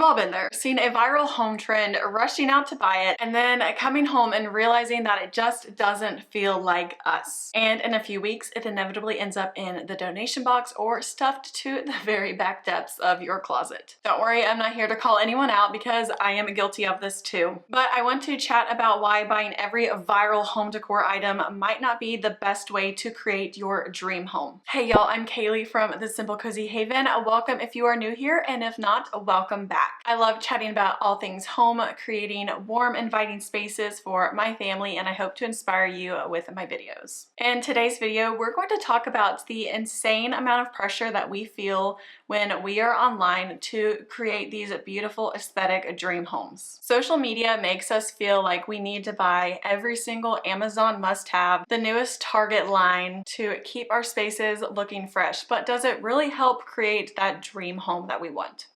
all been there, seen a viral home trend, rushing out to buy it, and then coming home and realizing that it just doesn't feel like us. And in a few weeks, it inevitably ends up in the donation box or stuffed to the very back depths of your closet. Don't worry, I'm not here to call anyone out because I am guilty of this too. But I want to chat about why buying every viral home decor item might not be the best way to create your dream home. Hey y'all, I'm Kaylee from The Simple Cozy Haven. Welcome if you are new here, and if not, welcome back. I love chatting about all things home, creating warm, inviting spaces for my family, and I hope to inspire you with my videos. In today's video, we're going to talk about the insane amount of pressure that we feel when we are online to create these beautiful aesthetic dream homes. Social media makes us feel like we need to buy every single Amazon must-have, the newest Target line to keep our spaces looking fresh, but does it really help create that dream home that we want?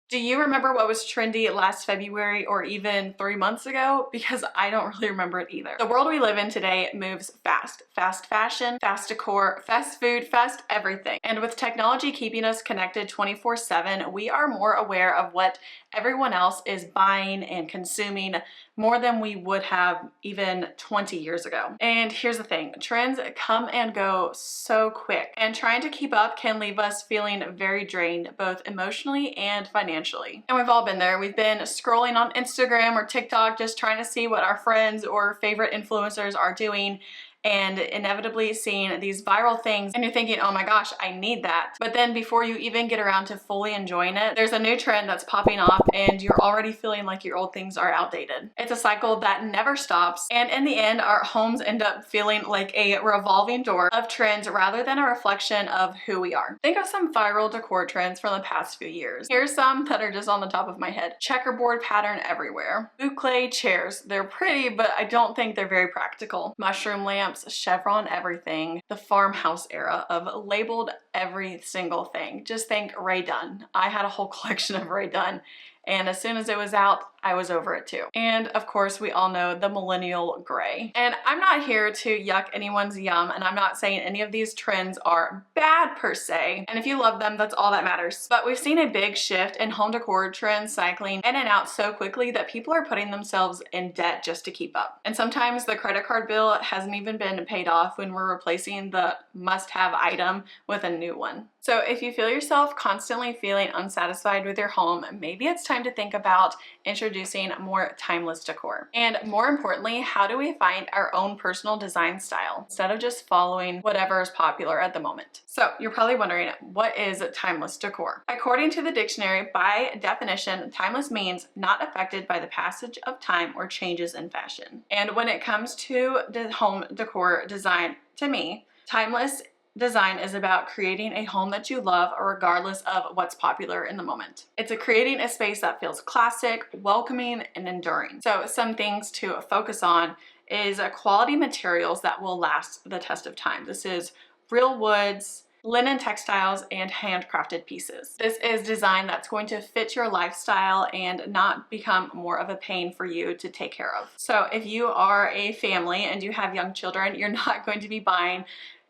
Do you remember what was trendy last February or even 3 months ago? Because I don't really remember it either. The world we live in today moves fast. Fast fashion, fast decor, fast food, fast everything. And with technology keeping us connected 24/7, we are more aware of what everyone else is buying and consuming more than we would have even 20 years ago. And here's the thing, trends come and go so quick, and trying to keep up can leave us feeling very drained, both emotionally and financially. And we've all been there. We've been scrolling on Instagram or TikTok just trying to see what our friends or favorite influencers are doing, and inevitably seeing these viral things, and you're thinking, oh my gosh, I need that. But then before you even get around to fully enjoying it, there's a new trend that's popping off and you're already feeling like your old things are outdated. It's a cycle that never stops, and in the end, our homes end up feeling like a revolving door of trends rather than a reflection of who we are. Think of some viral decor trends from the past few years. Here's some that are just on the top of my head. Checkerboard pattern everywhere. Boucle chairs. They're pretty, but I don't think they're very practical. Mushroom lamps, chevron everything, the farmhouse era of labeled every single thing. Just think Ray Dunn. I had a whole collection of Ray Dunn, and as soon as it was out, I was over it too. And of course, we all know the millennial gray. And I'm not here to yuck anyone's yum, and I'm not saying any of these trends are bad per se. And if you love them, that's all that matters. But we've seen a big shift in home decor trends cycling in and out so quickly that people are putting themselves in debt just to keep up. And sometimes the credit card bill hasn't even been paid off when we're replacing the must-have item with a new one. So if you feel yourself constantly feeling unsatisfied with your home, maybe it's time to think about introducing more timeless decor. And more importantly, how do we find our own personal design style instead of just following whatever is popular at the moment? So you're probably wondering, what is timeless decor? According to the dictionary, by definition, timeless means not affected by the passage of time or changes in fashion. And when it comes to the home decor design, to me, timeless design is about creating a home that you love regardless of what's popular in the moment. It's creating a space that feels classic, welcoming, and enduring. So some things to focus on is quality materials that will last the test of time. This is real woods, linen textiles, and handcrafted pieces. This is design that's going to fit your lifestyle and not become more of a pain for you to take care of. So if you are a family and you have young children, you're not going to be buying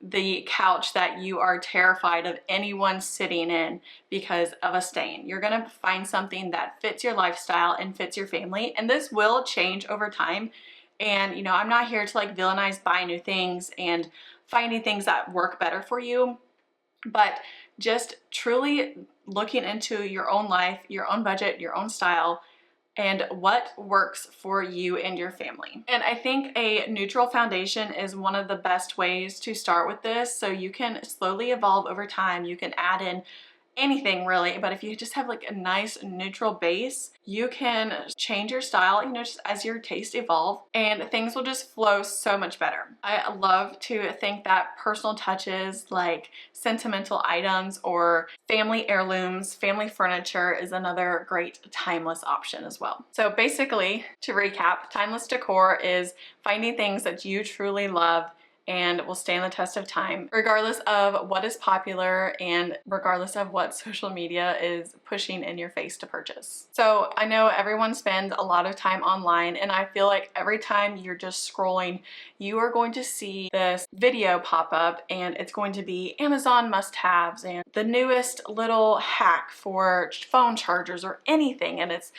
the couch that you are terrified of anyone sitting in because of a stain. You're gonna find something that fits your lifestyle and fits your family, and this will change over time. And you know, I'm not here to like villainize buying new things and finding things that work better for you, but just truly looking into your own life, your own budget, your own style, and what works for you and your family. And I think a neutral foundation is one of the best ways to start with this, so you can slowly evolve over time. You can add in anything really, but if you just have like a nice neutral base, you can change your style, you know, just as your taste evolve, and things will just flow so much better. I love to think that personal touches like sentimental items or family heirlooms, family furniture is another great timeless option as well. So basically, to recap, timeless decor is finding things that you truly love and will stand the test of time, regardless of what is popular and regardless of what social media is pushing in your face to purchase. So I know everyone spends a lot of time online, and I feel like every time you're just scrolling, you are going to see this video pop up, and it's going to be Amazon must-haves and the newest little hack for phone chargers or anything, and it's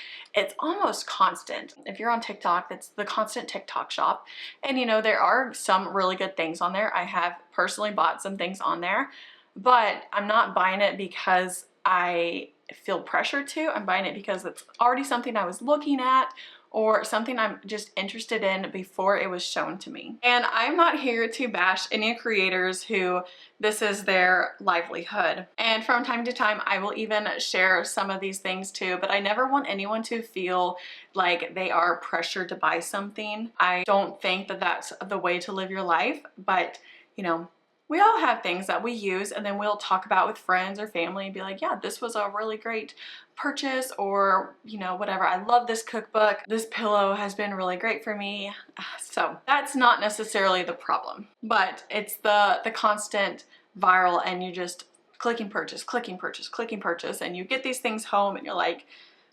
almost constant. If you're on TikTok, it's the constant TikTok shop, and you know, there are some really good things on there. I have personally bought some things on there, but I'm not buying it because I feel pressured to. I'm buying it because it's already something I was looking at or something I'm just interested in before it was shown to me. And I'm not here to bash any creators who this is their livelihood. And from time to time, I will even share some of these things too, but I never want anyone to feel like they are pressured to buy something. I don't think that that's the way to live your life, but you know, we all have things that we use and then we'll talk about with friends or family and be like, yeah, this was a really great purchase, or you know, whatever. I love this cookbook. This pillow has been really great for me. So that's not necessarily the problem, but it's the constant viral and you just clicking purchase, clicking purchase, clicking purchase, and you get these things home and you're like,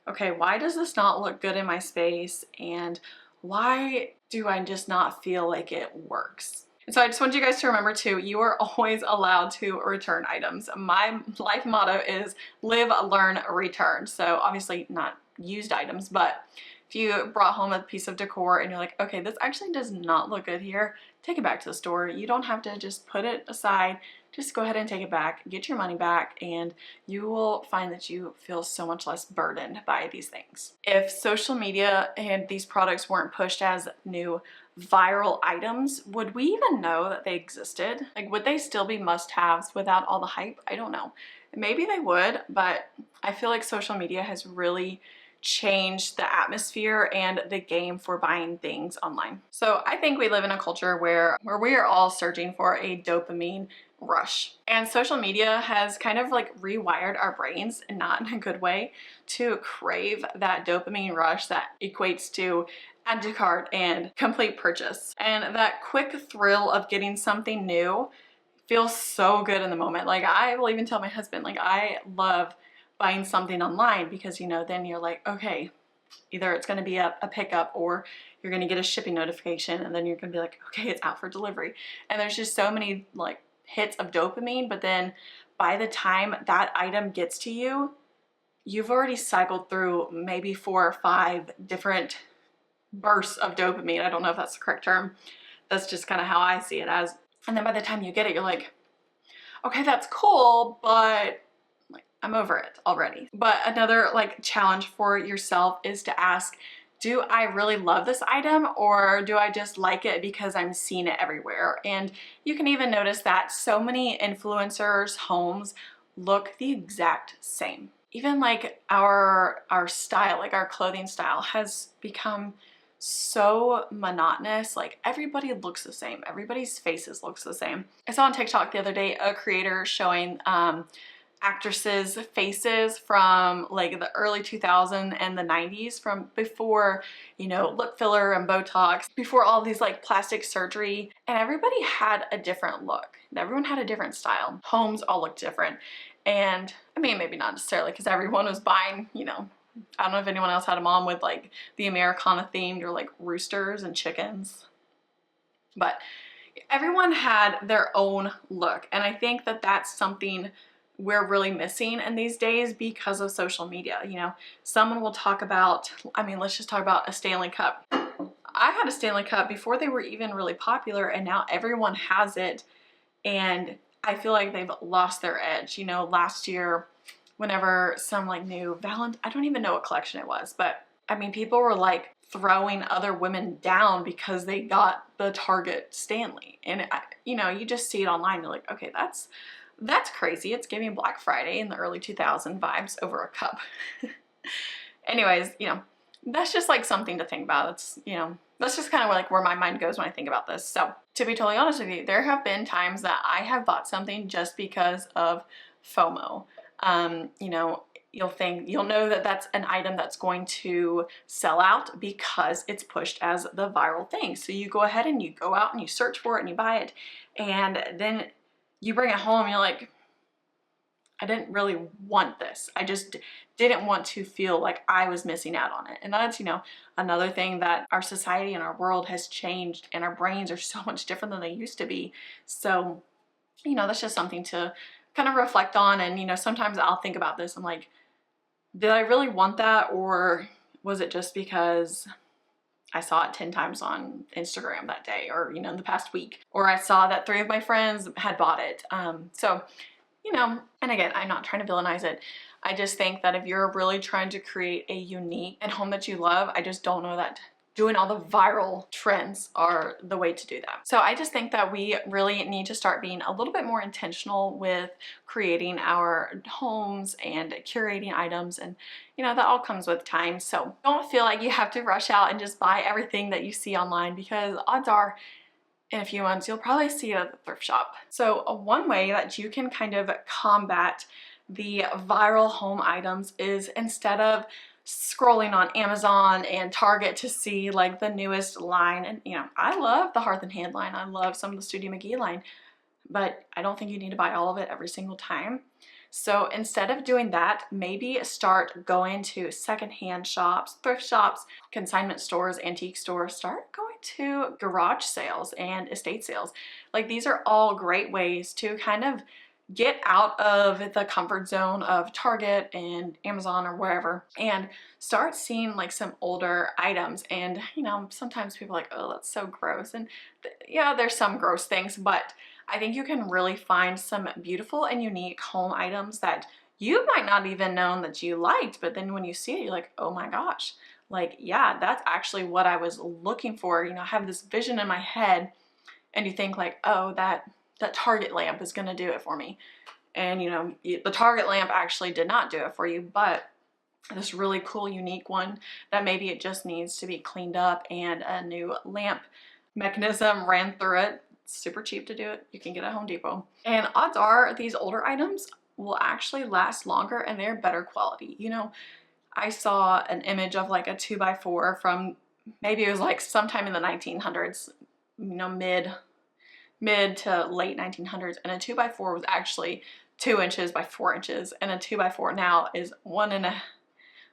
okay, why does this not look good in my space? And why do I just not feel like it works? So I just want you guys to remember too, you are always allowed to return items. My life motto is live, learn, return. So obviously not used items, but if you brought home a piece of decor and you're like, okay, this actually does not look good here, take it back to the store. You don't have to just put it aside. Just go ahead and take it back, get your money back, and you will find that you feel so much less burdened by these things. If social media and these products weren't pushed as new viral items, would we even know that they existed? Like, would they still be must-haves without all the hype? I don't know. Maybe they would, but I feel like social media has really changed the atmosphere and the game for buying things online. So I think we live in a culture where we are all searching for a dopamine rush, and social media has kind of like rewired our brains, and not in a good way, to crave that dopamine rush that equates to add to cart and complete purchase. And that quick thrill of getting something new feels so good in the moment. Like, I will even tell my husband, like, I love buying something online because, you know, then you're like, okay, either it's going to be a pickup or you're going to get a shipping notification, and then you're going to be like, okay, it's out for delivery. And there's just so many like hits of dopamine, but then by the time that item gets to you, you've already cycled through maybe 4 or 5 different bursts of dopamine. I don't know if that's the correct term. That's just kind of how I see it as. And then by the time you get it, you're like, okay, that's cool, but like, I'm over it already. But another like challenge for yourself is to ask, do I really love this item, or do I just like it because I'm seeing it everywhere? And you can even notice that so many influencers' homes look the exact same. Even like our style, like our clothing style, has become so monotonous. Like, everybody looks the same. Everybody's faces looks the same. I saw on TikTok the other day a creator showing actresses' faces from like the early 2000s and the 90s, from before, you know, lip filler and Botox, before all these like plastic surgery, and everybody had a different look. Everyone had a different style. Homes all looked different. And I mean, maybe not necessarily because everyone was buying, you know, I don't know if anyone else had a mom with like the Americana themed or like roosters and chickens, but everyone had their own look. And I think that that's something we're really missing in these days because of social media. You know, someone will talk about, I mean, let's just talk about a Stanley Cup. I had a Stanley Cup before they were even really popular, and now everyone has it, and I feel like they've lost their edge. You know, last year, whenever some like new I don't even know what collection it was, but I mean, people were like throwing other women down because they got the Target Stanley. And you know, you just see it online, you're like, okay, that's crazy. It's giving Black Friday in the early 2000 vibes over a cup. Anyways, you know, that's just like something to think about. It's, you know, that's just kind of like where my mind goes when I think about this. So to be totally honest with you, there have been times that I have bought something just because of FOMO. You know, you'll know that that's an item that's going to sell out because it's pushed as the viral thing. So you go ahead and you go out and you search for it and you buy it, and then you bring it home and you're like, I didn't really want this. I just didn't want to feel like I was missing out on it. And that's, you know, another thing that our society and our world has changed, and our brains are so much different than they used to be. So, you know, that's just something to kind of reflect on. And, you know, sometimes I'll think about this. I'm like, did I really want that? Or was it just because I saw it 10 times on Instagram that day, or, you know, in the past week, or I saw that 3 of my friends had bought it. So, you know, and again, I'm not trying to villainize it. I just think that if you're really trying to create a unique and home that you love, I just don't know that doing all the viral trends are the way to do that. So I just think that we really need to start being a little bit more intentional with creating our homes and curating items, and you know, that all comes with time. So don't feel like you have to rush out and just buy everything that you see online, because odds are in a few months you'll probably see it at the thrift shop. So one way that you can kind of combat the viral home items is, instead of scrolling on Amazon and Target to see like the newest line, and you know, I love the Hearth and Hand line, I love some of the Studio McGee line, but I don't think you need to buy all of it every single time. So instead of doing that, maybe start going to secondhand shops, thrift shops, consignment stores, antique stores. Start going to garage sales and estate sales. Like, these are all great ways to kind of get out of the comfort zone of Target and Amazon or wherever, and start seeing like some older items. And you know, sometimes people are like, oh, that's so gross. And yeah, there's some gross things, but I think you can really find some beautiful and unique home items that you might not even known that you liked, but then when you see it, you're like, oh my gosh, like, yeah, that's actually what I was looking for. You know, I have this vision in my head, and you think like, oh, that Target lamp is gonna do it for me. And you know, the Target lamp actually did not do it for you, but this really cool, unique one that maybe it just needs to be cleaned up and a new lamp mechanism ran through it. It's super cheap to do it. You can get it at Home Depot. And odds are these older items will actually last longer and they're better quality. You know, I saw an image of like a 2x4 from, maybe it was like sometime in the 1900s, you know, mid to late 1900s, and a 2x4 was actually 2 inches by 4 inches, and a 2x4 now is 1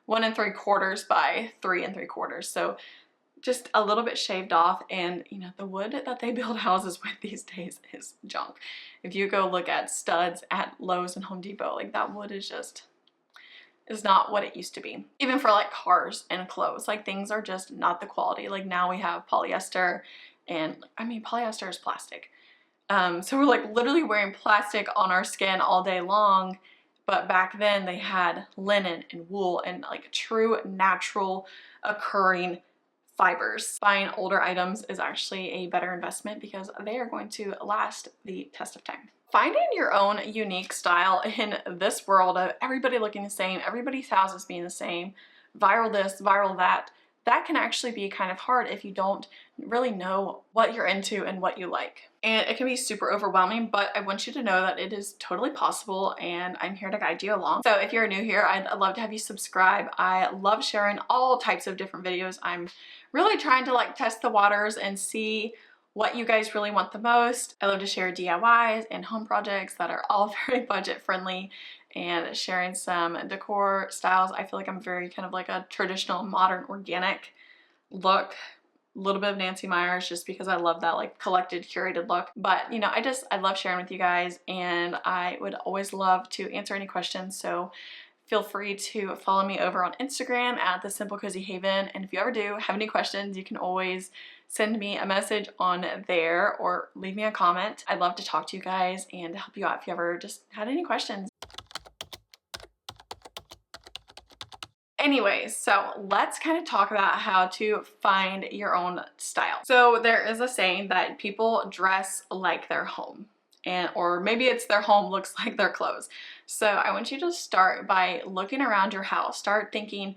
3/4 by 3 3/4. So just a little bit shaved off. And you know, the wood that they build houses with these days is junk. If you go look at studs at Lowe's and Home Depot, like, that wood is not what it used to be. Even for like cars and clothes, like, things are just not the quality. Like, now we have polyester, and I mean, polyester is plastic. So we're like literally wearing plastic on our skin all day long, but back then they had linen and wool and like true natural occurring fibers. Buying older items is actually a better investment because they are going to last the test of time. Finding your own unique style in this world of everybody looking the same, everybody's houses being the same, viral this, viral that, that can actually be kind of hard if you don't really know what you're into and what you like. And it can be super overwhelming, but I want you to know that it is totally possible, and I'm here to guide you along. So if you're new here, I'd love to have you subscribe. I love sharing all types of different videos. I'm really trying to like test the waters and see what you guys really want the most. I love to share DIYs and home projects that are all very budget friendly, and sharing some decor styles. I feel like I'm very kind of like a traditional, modern, organic look. A little bit of Nancy Meyers, just because I love that like collected, curated look. But you know, I love sharing with you guys, and I would always love to answer any questions. So feel free to follow me over on Instagram at The Simple Cozy Haven. And if you ever do have any questions, you can always send me a message on there or leave me a comment. I'd love to talk to you guys and help you out if you ever just had any questions. Anyways, so let's kind of talk about how to find your own style. So there is a saying that people dress like their home, or maybe it's their home looks like their clothes. So I want you to start by looking around your house. Start thinking,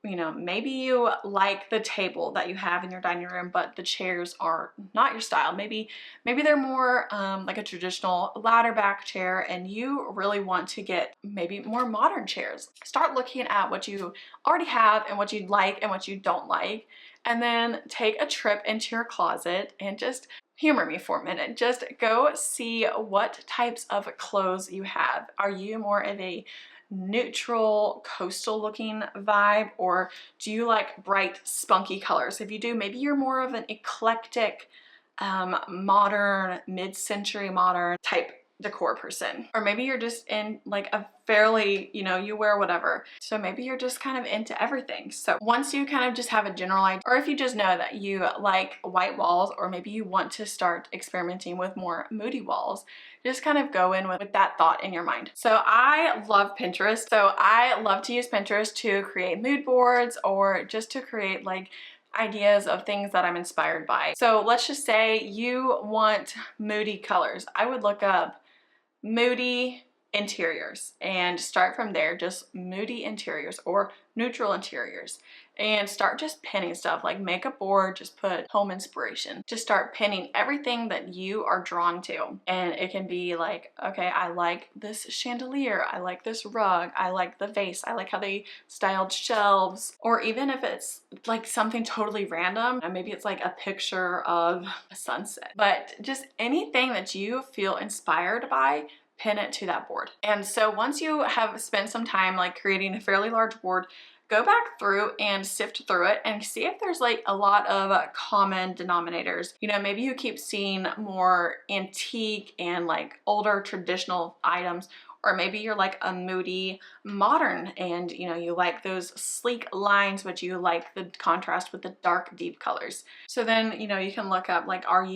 you know, maybe you like the table that you have in your dining room, but the chairs are not your style. Maybe they're more like a traditional ladder back chair, and you really want to get maybe more modern chairs. Start looking at what you already have and what you like and what you don't like, and then take a trip into your closet and just humor me for a minute. Just go see what types of clothes you have. Are you more of a neutral coastal looking vibe, or do you like bright spunky colors? If you do, maybe you're more of an eclectic modern, mid-century modern type decor person, or maybe you're just in like a fairly, you know, you wear whatever, so maybe you're just kind of into everything. So once you kind of just have a general idea, or if you just know that you like white walls, or maybe you want to start experimenting with more moody walls, just kind of go in with that thought in your mind. So I love Pinterest. So I love to use Pinterest to create mood boards, or just to create like ideas of things that I'm inspired by. So let's just say you want moody colors. I would look up moody interiors and start from there, just moody interiors or neutral interiors, and start just pinning stuff. Like make a board, just put home inspiration, just start pinning everything that you are drawn to. And it can be like, okay, I like this chandelier, I like this rug, I like the vase, I like how they styled shelves. Or even if it's like something totally random, and maybe it's like a picture of a sunset, but just anything that you feel inspired by, pin it to that board. And so once you have spent some time like creating a fairly large board, go back through and sift through it and see if there's like a lot of common denominators. You know, maybe you keep seeing more antique and like older traditional items, or maybe you're like a moody modern and you know, you like those sleek lines, but you like the contrast with the dark deep colors. So then, you know, you can look up like, are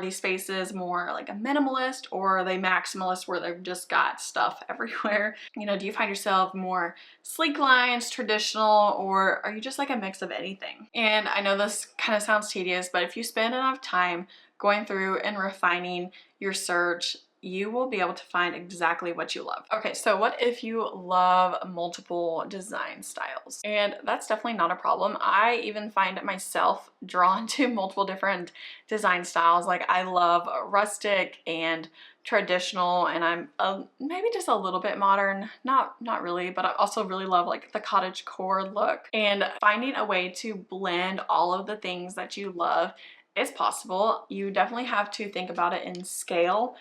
these spaces more like a minimalist, or are they maximalist where they've just got stuff everywhere? You know, do you find yourself more sleek lines, traditional, or are you just like a mix of anything? And I know this kind of sounds tedious, but if you spend enough time going through and refining your search, you will be able to find exactly what you love. Okay, so what if you love multiple design styles? And that's definitely not a problem. I even find myself drawn to multiple different design styles. Like I love rustic and traditional, and I'm maybe just a little bit modern, not really, but I also really love like the cottage core look. And finding a way to blend all of the things that you love is possible. You definitely have to think about it in scale,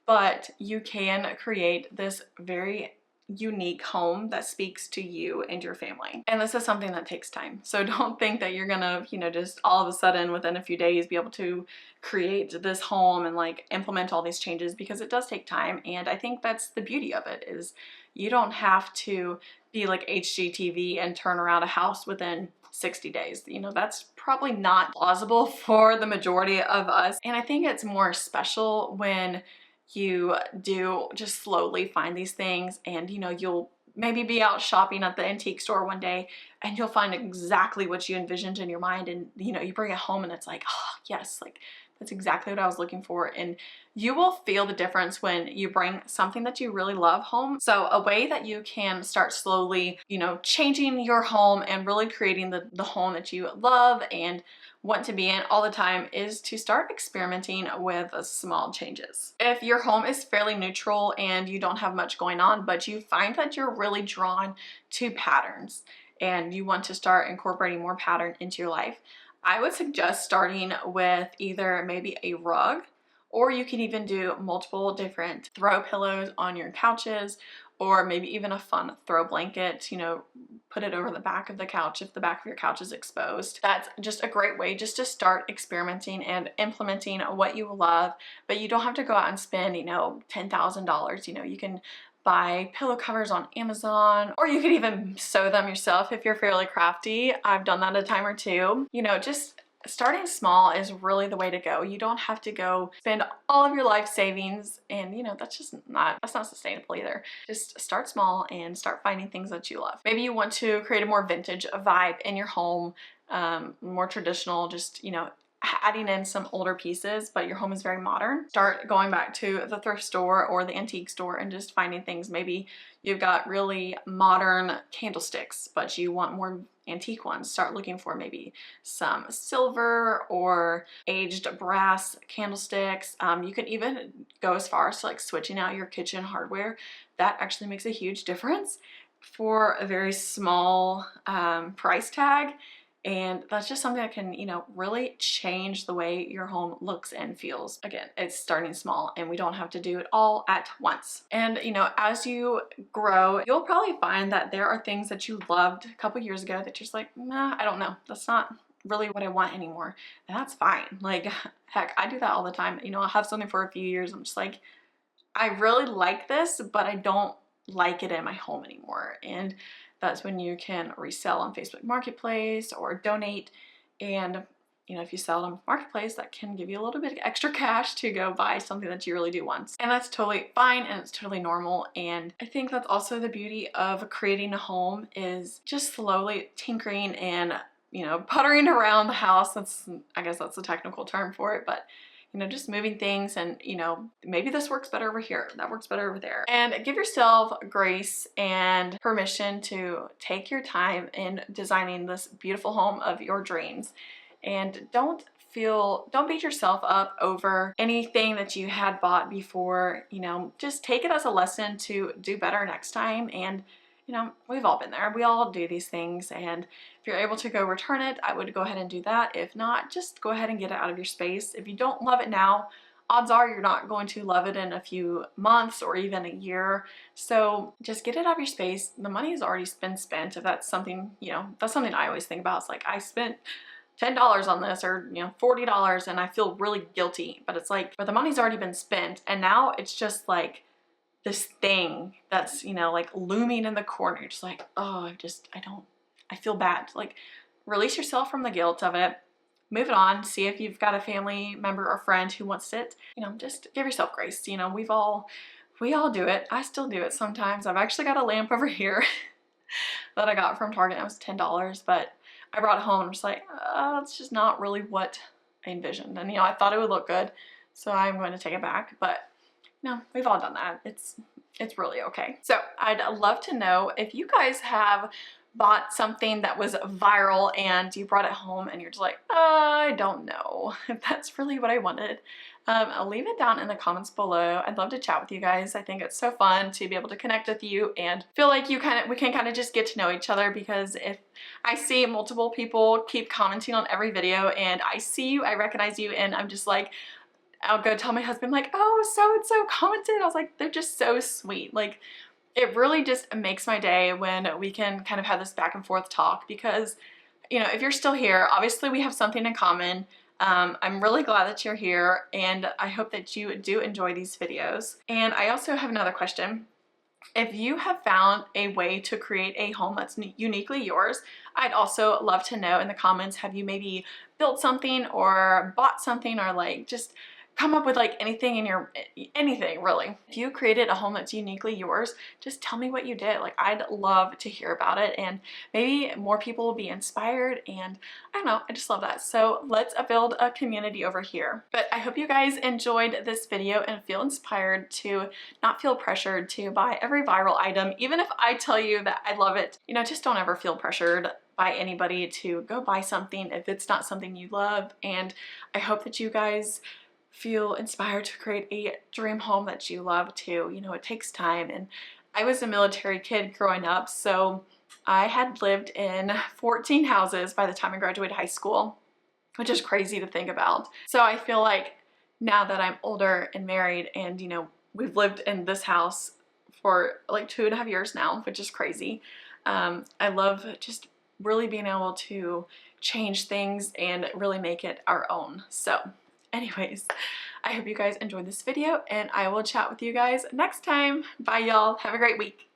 but you can create this very unique home that speaks to you and your family. And this is something that takes time. So don't think that you're gonna, you know, just all of a sudden within a few days be able to create this home and like implement all these changes, because it does take time. And I think that's the beauty of it, is you don't have to be like HGTV and turn around a house within 60 days. You know, that's probably not plausible for the majority of us. And I think it's more special when you do just slowly find these things, and you know, you'll maybe be out shopping at the antique store one day and you'll find exactly what you envisioned in your mind, and you know, you bring it home and it's like, oh yes, like that's exactly what I was looking for. And you will feel the difference when you bring something that you really love home. So a way that you can start slowly, you know, changing your home and really creating the home that you love and want to be in all the time is to start experimenting with small changes. If your home is fairly neutral and you don't have much going on, but you find that you're really drawn to patterns and you want to start incorporating more pattern into your life, I would suggest starting with either maybe a rug, or you can even do multiple different throw pillows on your couches, or maybe even a fun throw blanket, you know, put it over the back of the couch if the back of your couch is exposed. That's just a great way just to start experimenting and implementing what you love, but you don't have to go out and spend, you know, $10,000. You know, you can buy pillow covers on Amazon, or you could even sew them yourself if you're fairly crafty. I've done that a time or two. You know, just starting small is really the way to go. You don't have to go spend all of your life savings, and you know, that's not sustainable either. Just start small and start finding things that you love. Maybe you want to create a more vintage vibe in your home, more traditional, just, you know, adding in some older pieces, but your home is very modern. Start going back to the thrift store or the antique store and just finding things. Maybe you've got really modern candlesticks, but you want more antique ones. Start looking for maybe some silver or aged brass candlesticks. You can even go as far as to like switching out your kitchen hardware. That actually makes a huge difference for a very small price tag. And that's just something that can, you know, really change the way your home looks and feels. Again, it's starting small and we don't have to do it all at once. And, you know, as you grow, you'll probably find that there are things that you loved a couple years ago that you're just like, nah, I don't know. That's not really what I want anymore. And that's fine. Like, heck, I do that all the time. You know, I'll have something for a few years. I'm just like, I really like this, but I don't like it in my home anymore. And that's when you can resell on Facebook Marketplace or donate. And, you know, if you sell on Marketplace, that can give you a little bit of extra cash to go buy something that you really do want. And that's totally fine and it's totally normal. And I think that's also the beauty of creating a home, is just slowly tinkering and, you know, puttering around the house. That's, I guess that's the technical term for it, but you know, just moving things and, you know, maybe this works better over here, that works better over there. And give yourself grace and permission to take your time in designing this beautiful home of your dreams. And don't beat yourself up over anything that you had bought before. You know, just take it as a lesson to do better next time. And you know, we've all been there. We all do these things, and if you're able to go return it, I would go ahead and do that. If not, just go ahead and get it out of your space. If you don't love it now, odds are you're not going to love it in a few months or even a year. So just get it out of your space. The money has already been spent. If that's something, you know, that's something I always think about. It's like, I spent $10 on this, or, you know, $40, and I feel really guilty. But it's like, but the money's already been spent, and now it's just like this thing that's, you know, like looming in the corner. You're just like, oh, I feel bad. Like, release yourself from the guilt of it, move it on, see if you've got a family member or friend who wants it. You know, just give yourself grace. You know, we all do it. I still do it sometimes. I've actually got a lamp over here that I got from Target. It was $10, but I brought it home and I'm just like, it's just not really what I envisioned. And, you know, I thought it would look good, so I'm going to take it back. But no, we've all done that. It's really okay. So I'd love to know if you guys have bought something that was viral and you brought it home and you're just like, I don't know if that's really what I wanted. I'll leave it down in the comments below. I'd love to chat with you guys. I think it's so fun to be able to connect with you and feel like we can kind of just get to know each other, because if I see multiple people keep commenting on every video and I see you, I recognize you, and I'm just like, I'll go tell my husband like, oh, so-and-so commented. I was like, they're just so sweet. Like, it really just makes my day when we can kind of have this back and forth talk, because, you know, if you're still here, obviously we have something in common. I'm really glad that you're here, and I hope that you do enjoy these videos. And I also have another question. If you have found a way to create a home that's uniquely yours, I'd also love to know in the comments, have you maybe built something or bought something, or like just come up with like anything really. If you created a home that's uniquely yours, just tell me what you did. Like, I'd love to hear about it, and maybe more people will be inspired, and I don't know, I just love that. So let's build a community over here. But I hope you guys enjoyed this video and feel inspired to not feel pressured to buy every viral item. Even if I tell you that I love it, you know, just don't ever feel pressured by anybody to go buy something if it's not something you love. And I hope that you guys feel inspired to create a dream home that you love too. You know, it takes time, and I was a military kid growing up, so I had lived in 14 houses by the time I graduated high school, which is crazy to think about. So I feel like now that I'm older and married, and, you know, we've lived in this house for like 2.5 years now, which is crazy. I love just really being able to change things and really make it our own. So anyways, I hope you guys enjoyed this video, and I will chat with you guys next time. Bye, y'all. Have a great week.